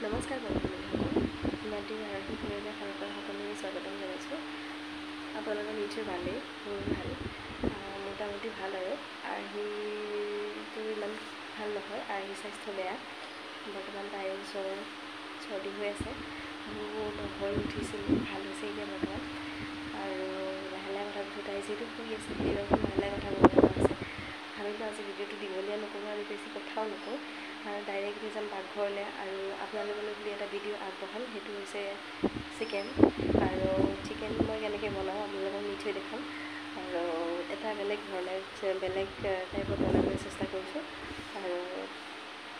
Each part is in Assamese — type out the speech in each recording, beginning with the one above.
নমস্কাৰ বন্ধুসকল, মাটি আৰম্ভ কৰিলে সকলোকে স্বাগতম জনাইছোঁ। আপোনালোকৰ নিশ্চয় ভালেই, মোৰ ভাল, মোটামুটি ভাল আৰু আৰ্হিটো ইমান ভাল নহয়, আৰ্হি স্বাস্থ্য বেয়া। বৰ্তমান তাইৰ চৰ্দি হৈ আছে, মোৰ হৈ উঠিছিল, ভাল হৈছে এতিয়া বৰ্তমান। আৰু লাহে লাহে কথা কৈছোঁ, তাই যিহেতু শুই আছে সেইবাবে লাহে লাহে কথা ক'ব লগা হৈছে। ভাবিলোঁ আজি ভিডিঅ'টো দীঘলীয়া নকৰোঁ আৰু বেছি কথাও নকওঁ, ডাইৰেক্টলি যাম পাকঘৰলৈ আৰু আপোনালোকলৈ বুলি এটা ভিডিঅ' আগবঢ়াম। সেইটো হৈছে চিকেন, আৰু চিকেন মই কেনেকৈ বনাওঁ আপোনালোকক নিশ্চয় দেখাম। আৰু এটা বেলেগ ধৰণে বেলেগ টাইপত বনাবলৈ চেষ্টা কৰিছোঁ। আৰু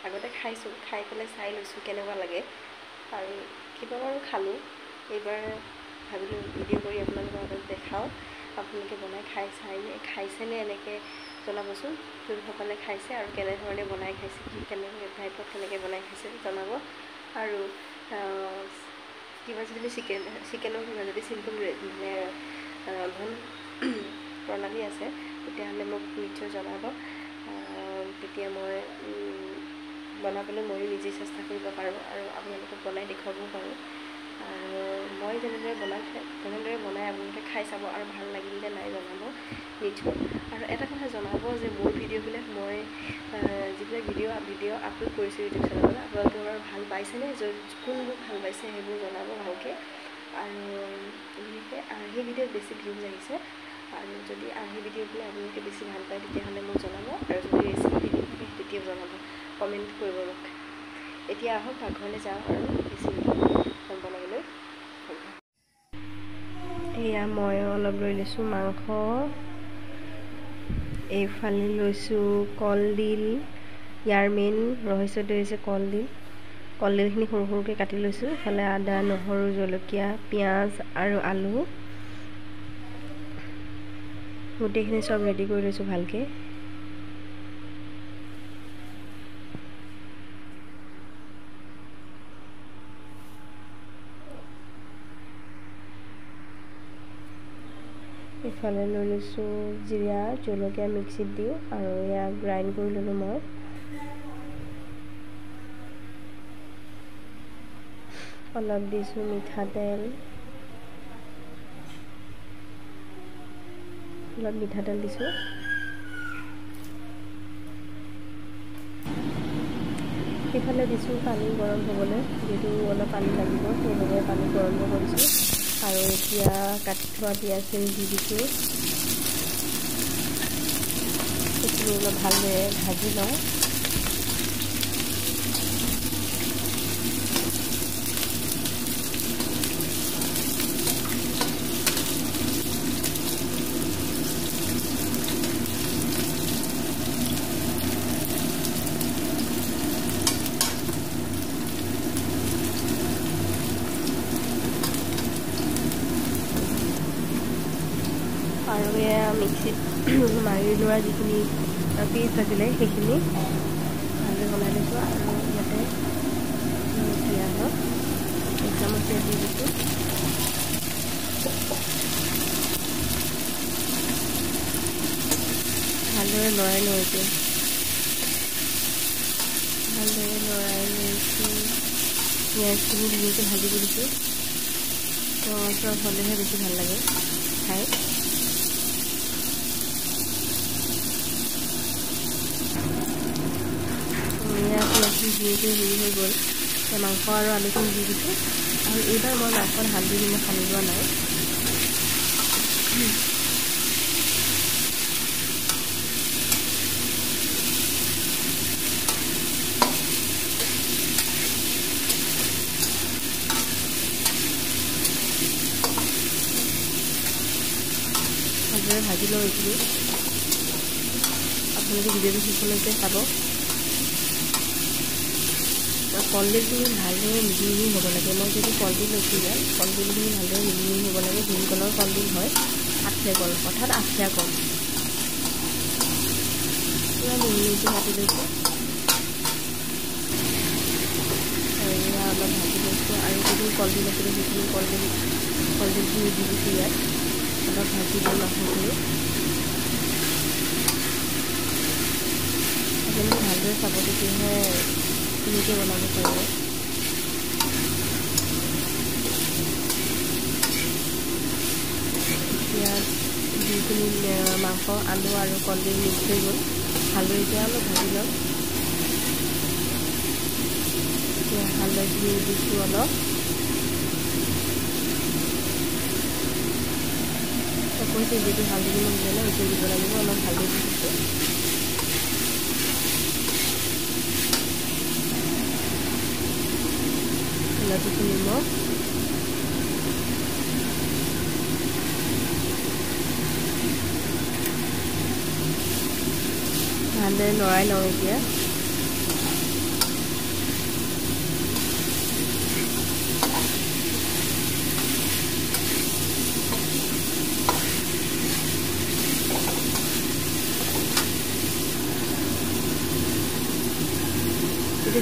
আগতে খাইছোঁ, খাই পেলাই চাই লৈছোঁ কেনেকুৱা লাগে, আৰু কেইবাবাৰো খালোঁ। এইবাৰ ভাবিলোঁ ভিডিঅ' কৰি আপোনালোকৰ আগত দেখাওঁ, আপোনালোকে বনাই খাইছেনে এনেকৈ জনাবচোন। যোনসকলে খাইছে আৰু কেনেধৰণে বনাই খাইছে, কেনেকৈ টাইপত কেনেকৈ বনাই খাইছে জনাব। আৰু কিবা যদি চিকেনৰ কিবা যদি চিম্পল ৰন্ধন প্ৰণালী আছে তেতিয়াহ'লে মোক নিশ্চয় জনাব। তেতিয়া মই বনাবলৈ ময়ো নিজে চেষ্টা কৰিব পাৰোঁ আৰু আপোনালোকক বনাই দেখুৱাবও পাৰোঁ। আৰু মই যেনেদৰে তেনেদৰে বনাই আপোনালোকে খাই চাব আৰু ভাল লাগিলে নাই জনাব নিশ্চয়। আৰু এটা কথা জনাব যে মোৰ ভিডিঅ'বিলাক মই যিবিলাক ভিডিঅ' আপলোড কৰিছোঁ ইউটিউব চেনেলত, আপোনালোকে বাৰু ভাল পাইছেনে, কোনবোৰ ভাল পাইছে সেইবোৰ জনাব ভালকৈ। আৰু বিশেষকৈ আৰ্হি ভিডিঅ'ত বেছি ভিউজ আহিছে, আৰু যদি আৰ্হি ভিডিঅ'বিলাক আপোনালোকে বেছি ভাল পায় তেতিয়াহ'লে মোক জনাব। আৰু যদি ৰেচিপি ভিডিঅ' থাকে তেতিয়াও জনাব, কমেণ্ট কৰিব মোক। এতিয়া আহক পাকঘৰলৈ যাওঁ আৰু ৰেচিপি বনাবলৈ। এয়া মই অলপ লৈ লৈছোঁ মাংস, এইফালে লৈছোঁ কলডিল। ইয়াৰ মেইন ৰহস্যটো হৈছে কলডিলখিনি সৰু সৰুকৈ কাটি লৈছোঁ। ইফালে আদা, নহৰু, জলকীয়া, পিঁয়াজ আৰু আলু গোটেইখিনি চব ৰেডি কৰি লৈছোঁ ভালকৈ। ইফালে লৈ লৈছোঁ জিৰা, জলকীয়া মিক্সিত দিওঁ, আৰু এয়া গ্ৰাইণ্ড কৰি ল'লোঁ মই। অলপ দিছোঁ মিঠাতেল, দিছোঁ। সেইফালে দিছোঁ পানী গৰম হ'বলৈ, যিহেতু অলপ পানী লাগিব সেইবাবে পানী গৰম কৰিছোঁ। আৰু এতিয়া কাটি থোৱা পিঁয়াজখিনি দি দিছোঁ। সেইখিনি অলপ ভালদৰে ভাজি লওঁ। আৰু এয়া মিক্সিত মাৰি লোৱা যিখিনি পেষ্ট আছিলে সেইখিনি ভালকৈ বনাই লৈছোঁ। আৰু ইয়াতে পিঁয়াজত 1 চামুচ তেল দি দিছোঁ। ভালদৰে লৰাই লৈছোঁ। পিঁয়াজখিনি ধুনীয়াকৈ ভাজিব দিছোঁ। ৰঙচুৱা হ'লেহে বেছি ভাল লাগে খাই। পিঁয়াজখিনি ধুনীয়াকৈ হেৰি হৈ গ'ল, মাংস আৰু আলুখিনি দি দিছোঁ। আৰু এইবাৰ মই মাংসত হালধি নিমখ সানি লোৱা নাই। ভালদৰে ভাজি লওঁ এইখিনি। আপোনালোকে ভিডিঅ'টো শেষলৈকে চাব। কলডিলখিনি ভালদৰে মিহি মিহি হ'ব লাগে। মই যদি কলডিল লৈছোঁ ইয়াত, কলডিলখিনি ভালদৰে মিহি মিহি হ'ব লাগে। ভীমকলৰ কলডিল হয়, আঠিয়া কল, অৰ্থাৎ আঠিয়া কল। পূৰা মিহি মিহিকৈ কাটি লৈছোঁ। আৰু এয়া অলপ ভাজি লৈছোঁ। আৰু যিখিনি কলডিল আছিলে সেইখিনি কলডিলখিনি দি দিছোঁ ইয়াত। অলপ ভাজি লৈ মাংসখিনি আপোনালোকে ভালদৰে চাব, তেতিয়াহে ধুনীয়াকৈ বনাব পাৰিব। মাংস আলু আৰু কলডিল মিক্স হৈ গ'ল ভালদৰে এতিয়া অলপ ভাজি ল'ম এতিয়া হালধি দিছোঁ অলপ কৈছে যিটো হালধি দিব নিদিলে এইটো দিব লাগিব অলপ হালধি দিছোঁ দিছোঁ নিমখ ভালদৰে লৰাই লওঁ এতিয়া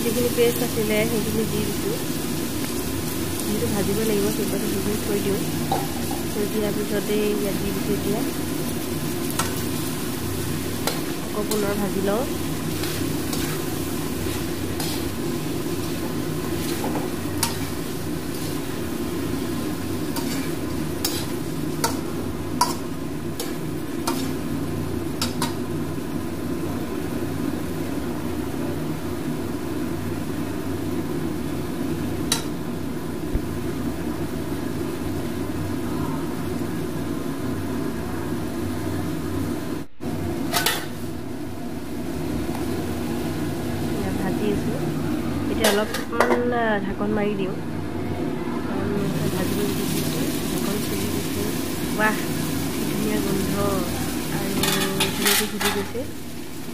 যিখিনি পেষ্ট আছিলে সেইখিনি দি দিছোঁ যিহেতু ভাজিব লাগিব সেইবাবে সেইখিনি থৈ দিওঁ থৈ দিয়াৰ পিছতেই ইয়াত দি দিছোঁ এতিয়া আকৌ পুনৰ ভাজি লওঁ এতিয়া অলপমান ঢাকন মাৰি দিওঁ ভাজিব দিছোঁ ঢাকন খুলি দিছোঁ বাহ ধুনীয়া গোন্ধ আৰু ধুনীয়াকৈ সিজি গৈছে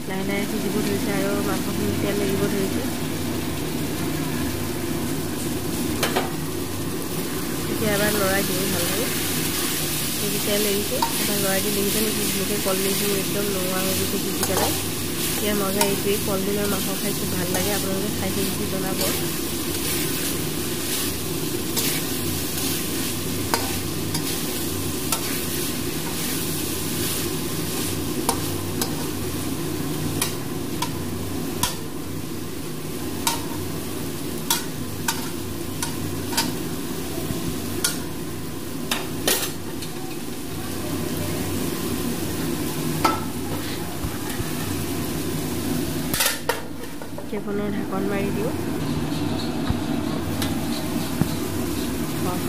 লাহে লাহে সিজিব ধৰিছে আৰু মাংসখিনি তেল এৰিব ধৰিছে এতিয়া এবাৰ লৰাই দিওঁ ভালদৰে যদি তেল এৰিছে এবাৰ লৰাই দি দেখিছে নেকি ধুনীয়াকৈ কলডিলখিনি একদম নোহোৱা হৈ গৈছে সিজি পেলাই ইয়াৰ মজা এইটোৱেই কলডিলৰ মাংস খাই খুব ভাল লাগে আপোনালোকে খাই যদি জনাব পুনৰ ঢাকন মাৰি দিওঁ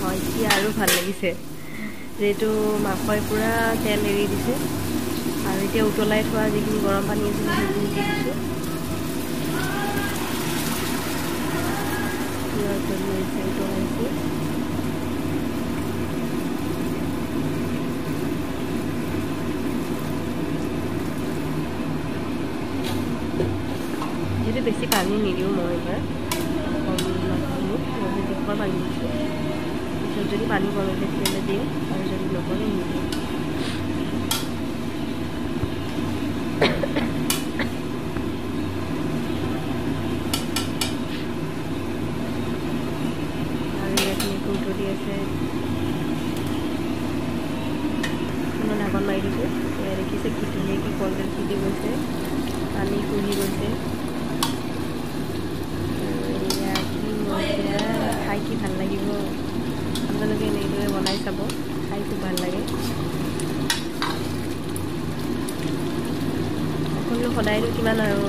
হয় এতিয়া আৰু ভাল লাগিছে যিহেতু মাংসই পূৰা তেল এৰি দিছে আৰু এতিয়া উতলাই থোৱা যিখিনি গৰম পানী আছিলে সেইখিনি দি দিছোঁ উতলাইছে যিহেতু বেছি পানী নিদিওঁ মই এবাৰ কম জোখৰ পানী দিছোঁ পিছত যদি পানী কমে তেতিয়াহ'লে দিওঁ আৰু যদি নকমে নিদিওঁ আৰু ইয়াত উতলি আছে পুনৰ ঢাকন মাৰি দিছোঁ দেখিছে কি ধুনীয়াকৈ কলডিল সিজি গৈছে পানী শুহি গৈছে খাই কি ভাল লাগিব আপোনালোকে এনেদৰে বনাই চাব খাই খুব ভাল লাগে সকলো সদায়নো কিমান আৰু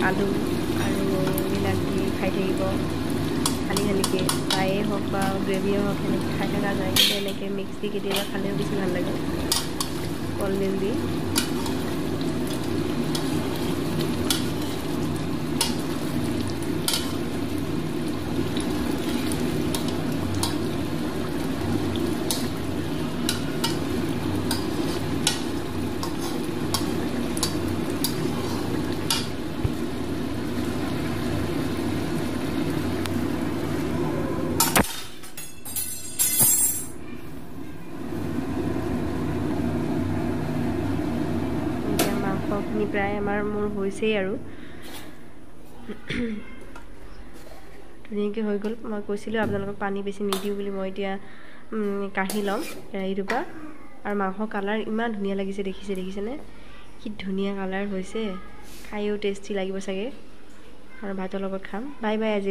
আলু আৰু বিলাহী খাই থাকিব খালি খালিকৈ ফ্ৰায়ে হওক বা গ্ৰেভিয়ে হওক সেনেকৈ খাই থকা যায় কিন্তু এনেকৈ মিক্স দি কেতিয়াবা খালেও বেছি ভাল লাগে কলডিল দি মাংসখিনি প্ৰায় মোৰ হৈছেই আৰু ধুনীয়াকৈ হৈ গ'ল মই কৈছিলোঁ আপোনালোকক পানী বেছি নিদিওঁ বুলি মই এতিয়া কাঢ়ি ল'ম কেৰাহীটোৰ পৰা আৰু মাংস কালাৰ ইমান ধুনীয়া লাগিছে দেখিছেনে কি ধুনীয়া কালাৰ হৈছে খায়ো টেষ্টি লাগিব চাগে আৰু ভাতৰ লগত খাম বাই বাই আজি